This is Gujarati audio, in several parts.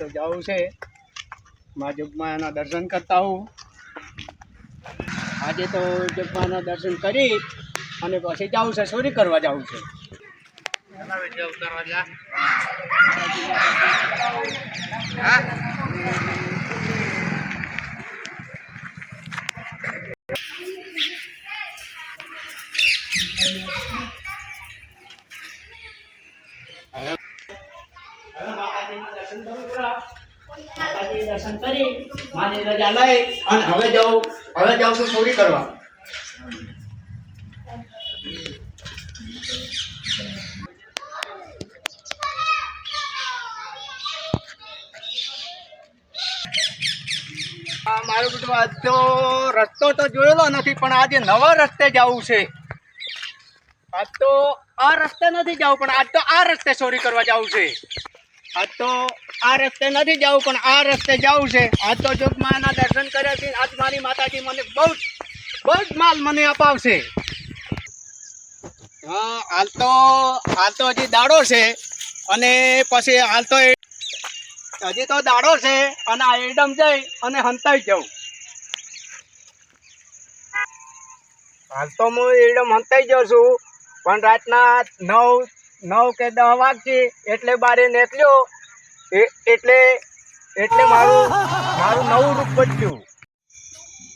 તો જવું છે મા જગમાના દર્શન કરતા હું આજે તો જગમાના દર્શન કરી અને પછી જવું છે ચોરી કરવા જવું છે દર્શન કરી માની રજા લઈ અને હવે જાઉં છું ચોરી કરવા મારું બધું આજ તો રસ્તો તો જોયેલો નથી પણ આજે નવા રસ્તે જવું છે આજ તો આ રસ્તે નથી જવું પણ આજ તો આ રસ્તે ચોરી કરવા જવું છે આજ તો આ રસ્તે નથી જવું પણ આ રસ્તે જવું છે આજ તો જોગમાના દર્શન કર્યા છે આજ મારી માતાજી મને બહુ જ માલ મને અપાવશે હા હાલ તો હજી દાડો છે અને પછી હાલ તો હજી તો દાડો છે અને આ એડમ જઈ અને હંતાઈ જાઉં હાલ તો હું એડમ હંતાઈ જાઉં છું પણ રાતના 9 કે 10 વાગશે એટલે બારે નીકળ્યો એટલે મારું નવું રૂપ બચ્યું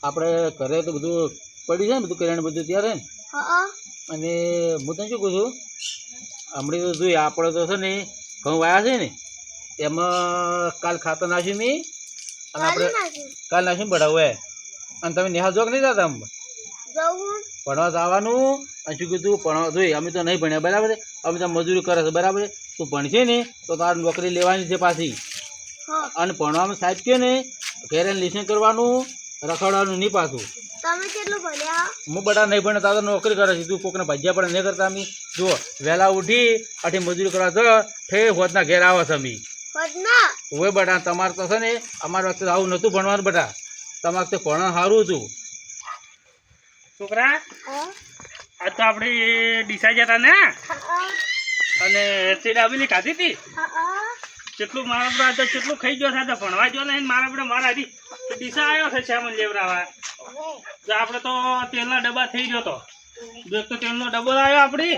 આપણે ઘરે તો બધું પડી જાય ને બધું કર્યા બધું ત્યારે અને હું તને શું કહું છું હમણાં તો જોઈએ આપણે તો છે ને ઘઉં વાયા છે ને એમાં કાલ ખાતર નાખ્યું મેં અને આપણે કાલ નાખ્યું બઢાવું અને તમે નિહાળ જોક નહીં જતા ભણવા જવાનું અને શું કીધું ભણવા જોઈએ અમે તો નહીં ભણ્યા બરાબર અમે તો મજૂરી કરે છે બરાબર તું ભણશે ને તો તારે નોકરી લેવાની છે પાછી અને ભણવામાં સાહેબ કહે ને ઘેરે લિસન કરવાનું રખડવાનું નહીં પાછું હું બધા નહીં ભણે તારે નોકરી કરે છે તું કોકને ભાજ્યા પડે નહીં કરતા અમે જુઓ વહેલા ઉઠી આઠી મજૂરી કરવા તો ઠે હોદના ઘેર આવે છે અમે હવે બટા તમારે તો છે ને અમારા વખતે આવું નહોતું ભણવાનું બટા તમારે તો ભણવાનું સારું હતું છોકરા આજ તો આપણે ડીસા જતા ને અને તે ડાબેલી ખાધી હતી કેટલું મારા બધા તો કેટલું ખાઈ ગયો છે ભણવા ગયો ને મારા બધા મારા હજી ડીસા આવ્યો છે શ્યામલ લેવરાવા આપણે તો તેલના ડબ્બા થઈ ગયો તો એક તો તેલનો ડબ્બો આવ્યો આપણી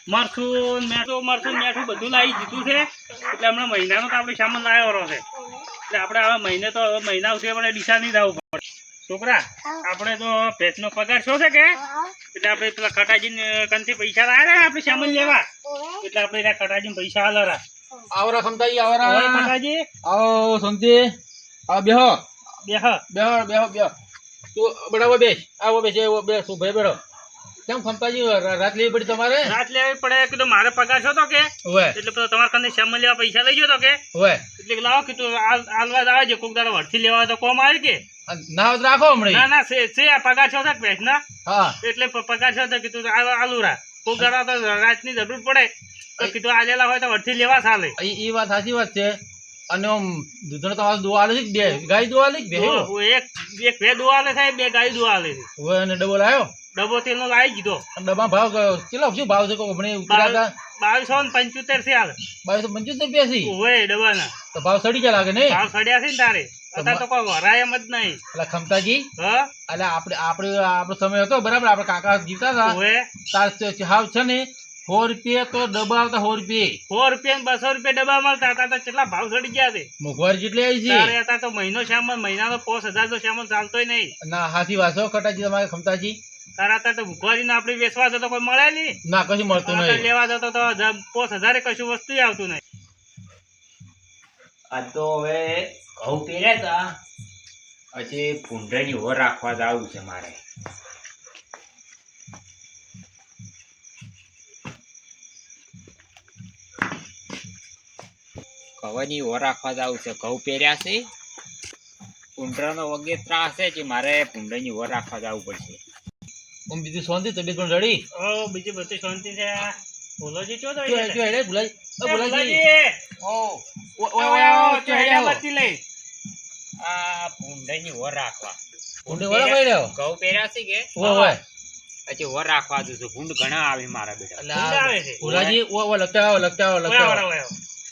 મરચું મેઠું બધું લાવી દીધું છે એટલે હમણાં મહિનાનો તો આપણે સામાન લાવ્યો છે એટલે આપણે હવે મહિને તો મહિના સુધી આપણે ડીસા નહીં જવું પડે છોકરા આપણે તો ભેંસનો પગાર શું છે કે એટલે આપણે પેલા ખટાજીને કંથી પૈસા લાવ્યા ને આપણે સામાન લેવા એટલે આપણે એના ખટાજીને પૈસા હાલરા આવરા ખમતાજી આવરા ખટાજી આવો સંતિ આ બેહો તું બરાબર બેસ આવો બેસ શું ભાઈ બેઠો કેમ ખમતાજી રાત લેવી પડી તમારે રાત લેવી પડે કીધું મારે પગાર છો તો કે એટલે તમારે કંઈ સામાન લેવા પૈસા લઈ ગયો તો કે એટલે લાવો કીધું આલવા આવે છે કોક દાડો વળથી લેવા તો કોમ આવે કે ના રાખો હમણાં ના છે પગાર છો ભેંસ ના એટલે પગાર છો તો કીધું આલુ રા કોક દાડો તો રાતની જરૂર પડે તો કીધું આલેલા હોય તો વળથી લેવા ચાલે એ વાત સાચી વાત છે અને આમ દૂધનો તમારે દુવા આલે છે બે ગાય દુવા આલે બે એક બે દુવા આલે છે બે ગાય દુવા આલે છે હોય અને ડબલ આવ્યો ડબ્બો તેલનો લાવી દીધો ડબ્બા ભાવ કેટલો શું ભાવ છે હમણાં ઉતર્યા 2275 છે હાલ 2275 રૂપિયા છે હોય ડબ્બાના તો ભાવ સડી ગયા લાગે ને ભાવ સડ્યા છે ને તારે અત્યારે તો કોઈ વરાય એમ જ નહીં એટલે ખમતાજી એટલે આપણો સમય હતો બરાબર આપણે કાકા જીવતા હતા તાર હાવ છે ને 100 રૂપિયા તો ડબ્બા આવતા 100 રૂપિયા 100 રૂપિયા 200 રૂપિયા ડબ્બા મળતા હતા તો કેટલા ભાવ સડી ગયા છે મોંઘવારી જેટલી આવી છે અત્યારે તો મહિનાનો 5000 તો સામાન ચાલતોય નહીં ના હાથી વાત છો ખટાજી તમારે ખમતાજી તારા અત્યારે તો ભૂખવારી આપડે વેચવા જતો કોઈ મળે નહીં ના કશું મળતું નહીં લેવા જતો તો 5000 કશું વસ્તુ આવતું નહીં આ તો હવે ઘઉં પહેર્યા હતા પછી ભૂંડાની ઓર રાખવા જવું છે મારે ઘઉંની ઓર રાખવા જવું છે ઘઉં પહેર્યા છે ભૂંડરાનો વગે ત્રાસ છે કે મારે ભૂંડાની ઓર રાખવા જવું પડશે બીજું શાંતિ તબિયત પણ રડી બીજી બધી શાંતિ છે ભૂલોજી ચો આ ભૂંડાની ઓર રાખવા ભૂંડે વાળા ભાઈ રહ્યો ઘઉં પહેર્યા છે કે ઓય પછી ઓર રાખવા દઉં છું ભૂંડ ઘણા આવે મારા બેટા ભૂલાજી ઓ લગતા આવો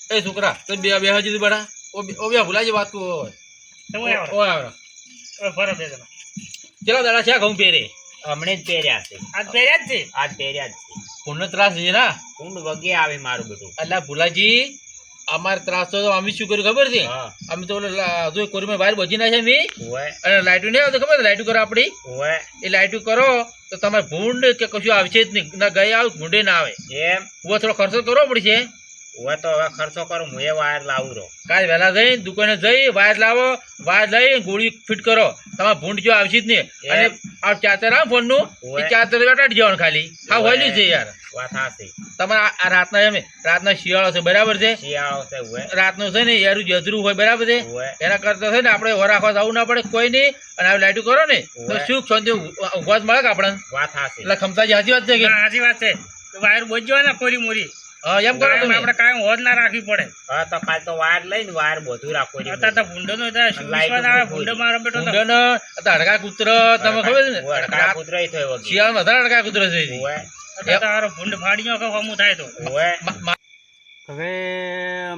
એ છોકરા તો બે હજી બડા ઓબિયા ભુલાજી વાત કો તમે આવો ઓય આવરો હવે ફરો બે જણા ચલો દાડા છે ઘઉં પહેરે હમણે જ પહેર્યા છે આજ પહેર્યા જ છે આજ પહેર્યા જ છે પૂર્ણ ત્રાસ છે ના ઊંડ વગે આવે મારું બધું એટલે ભુલાજી અમારે ત્રાસ તો અમે શું કર્યું ખબર છે હા અમે તો જો કોરીમાં બહાર બચી નાખ્યા મી ઓય અને લાઈટો નહીં આવતો ખબર લાઈટો કરો આપણી ઓય એ લાઈટો કરો તો તમારે ભૂંડ કે કશું આવશે જ નહીં ના ગયા આવે ભૂંડે ના આવે એમ હવે થોડો ખર્ચો કરવો પડશે ઓય તો હવે ખર્ચો કરું હું એ વાયર લાવું રહો કાલે વહેલા જઈ દુકાને જઈ વાયર લાવો વાયર લઈ ગોળી ફિટ કરો તમારે ભૂંડ જો આવશે જ નહીં અને આ ચાર્જર આવે ફોનનું એ ચાર્જર બેટાડી જવાનું ખાલી હા હોયલું છે યાર વાત હાસી તમારે આ રાતના એમ રાતના શિયાળો છે બરાબર છે શિયાળો છે ઓય રાતનું છે ને યારું જજરું હોય બરાબર છે ઓય એના કરતા છે ને આપણે વરાખવા જવું ના પડે કોઈ નહીં અને આવી લાઈટો કરો ને તો સુખ શાંતિ ઊંઘવા જ મળે કે આપણને વાત હાસી એટલે ખમતાજી સાચી વાત છે કે સાચી વાત છે વાયર બોજજો ને કોરી મોરી હા એમ કરો તમે આપણે કાયમ હોદ ના રાખવી પડે હા તો કાલ તો વાયર લઈને વાયર બધું રાખો અત્યારે તો ભૂંડો નો ભૂંડો મારો બેટો તો ઊંડો હડકા કૂતર તમે ખબર છે ને કૂતરાય થયો વગે શિયાળામાં વધારે હડકા કૂતર છે ઓય અત્યારે તારો ભૂંડ ફાડીઓ કે હમું થાય તો ઓય હવે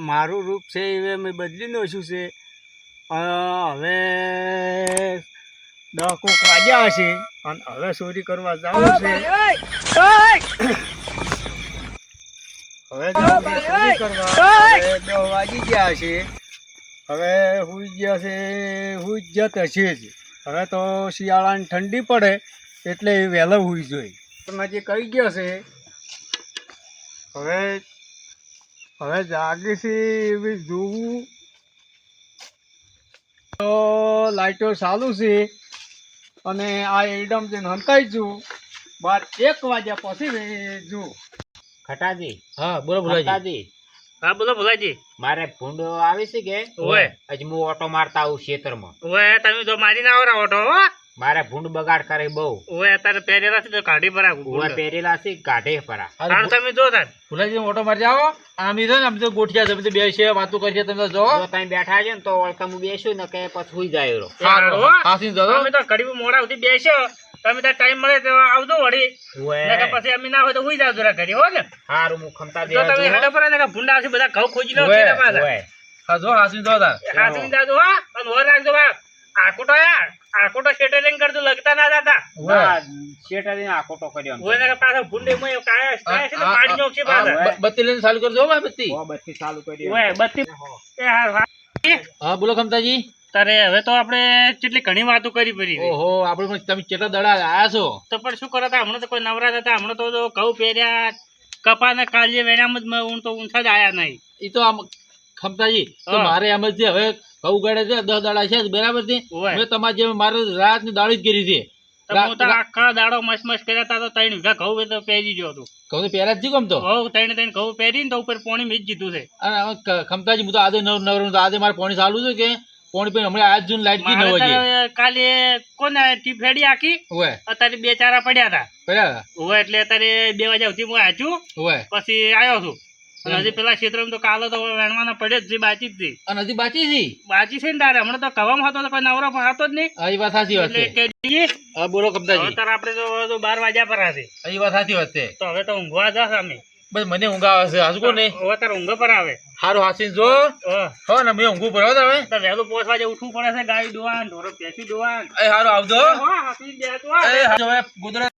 મારું રૂપ છે એ મેં બદલી નાખ્યું છે હવે ડકો કાઢ્યા હશે અને હવે ચોરી કરવા જવું છે હવે જવું છે ચોરી કરવા હવે 10 વાગી ગયા હશે હવે હુઈ ગયા છે હુઈ જત હશે જ હવે તો શિયાળાની ઠંડી પડે એટલે એ વહેલો હુઈ જોઈએ તમે જે કહી ગયો છે હવે જાગે છે એવી જોવું તો લાઈટો ચાલુ છે અને આ એડમ જે હંતાઈ છું 1 વાગ્યા પછી જો ખટાજી હા બોલો ભુલાજી ખટાજી હા બોલો ભુલાજી મારે ભૂંડો આવે છે કે ઓય હજી હું ઓટો મારતા આવું ખેતરમાં ઓય તમે તો મારી ના આવરા ઓટો હો મારે ભૂંડ બગાડ કરે બહુ ઓય અત્યારે પહેરેલા છે તો કાઢી પર ઓય પહેરેલા છે કાઢે પરા હાલ તમે જો તાર ભુલાજી ઓટો મારી જાઓ આમ છે ને આમ તો ગોઠિયા છે બધું બે છે વાતો કરીએ તમે જો જો તમે બેઠા છે ને તો ઓળખા હું બેસ્યું ને કે પછી સુઈ જાય રો હાસી જતો અમે તો ઘડી મોડા સુધી બેસ્યો તમે ત્યાં ટાઈમ મળે તો આવજો વળી નકર પછી અમે ના હોય તો હુઈ જાવ જરા ઘરે હો ને હારું હું ખમતા જો તમે હેડો પર નકર ભૂંડા આવશે બધા ઘઉં ખોજી લો ઓય, કીધા પાછા ઓય હા જો હાસી જતો તાર હાથવી જાજો હો અને હોર રાખજો બા આકોટો સેટલિંગ કરજો લગતા ના જાતા ના શેઠાજી આકોટો કર્યો હોય નકર પાછા ભૂંડે મોય કાયા છે ને પાડી નો છે પાછા બત્તી લઈને ચાલુ કરજો ભાઈ બત્તી ઓ બત્તી ચાલુ કરી ઓય બત્તી એ હા હા બોલો ખમતાજી તારે હવે તો આપણે કેટલી ઘણી વાતો કરી પડી ઓહો આપણે પણ તમે કેટલા દડા આયા છો તો પણ શું કરો તા હમણાં તો કોઈ નવરા હતા હમણાં તો જો ઘઉં પહેર્યા કપા ને કાલીએ વેણામાં જ હું તો ઊંચા જ આયા નહીં એ તો આમ ખમતાજી તો હા. મારે એમ જ છે હવે ઘઉં ગાડે છે 10 દાડા છે બરાબર છે ઓય. મેં તમારે જેમ મારે રાત ની દાડી જ કરી છે તો હું તો આખા દાડો મસ્ત કર્યા તા તો 3 વીઘા ઘઉં એ તો પહેરી ગયો હતું ઘઉં તો પહેરા જ છે કેમ તો ઘઉં 3 ઘઉં પહેરીને તો ઉપર પોણી મીજ જીધું છે અને હવે ખમતાજી હું તો આજે નવરું તો આજે મારે પાણી ચાલુ છે કે પાણી પીને હમણાં આજ જૂન લાઈટ કી 9 મારે વાગે તારે કાલે કોને ટીપ રેડી આખી ઓય અત્યારે 2 ચારા પડ્યા હતા પહેલા હોય એટલે અત્યારે 2 વાગ્યા સુધી હું આચું ઓય પછી આવ્યો છું અને હજી પેલા ક્ષેત્રમાં તો કાલે તો વેણવાના પડે જ છે બાચી જ છે અને હજી બાકી છે બાચી છે ને તારે હમણાં તો કવામાં હતો તો કોઈ નવરો પણ હતો જ નહીં હા એ વાત સાચી વાત એટલે છે કે દઈએ. હા બોલો હવે કમતાજી તારે આપણે તો 12 વાગ્યા પર હશે એ વાત સાચી વાત છે તો હવે તો ઊંઘવા જશે અમે બસ મને ઊંઘ આવે છે હાજુ કોને હવે તારે ઊંઘ પર આવે સારું હાસી જો હા. હો ને મેં ઊંઘું પડે તમે તો વહેલું 5 વાગે ઉઠવું પડે છે ગાય દોવાન ઢોરો પેસી દોવાન એ સારું આવજો હા હાથી દે તો એ હાજો હવે ગોદડા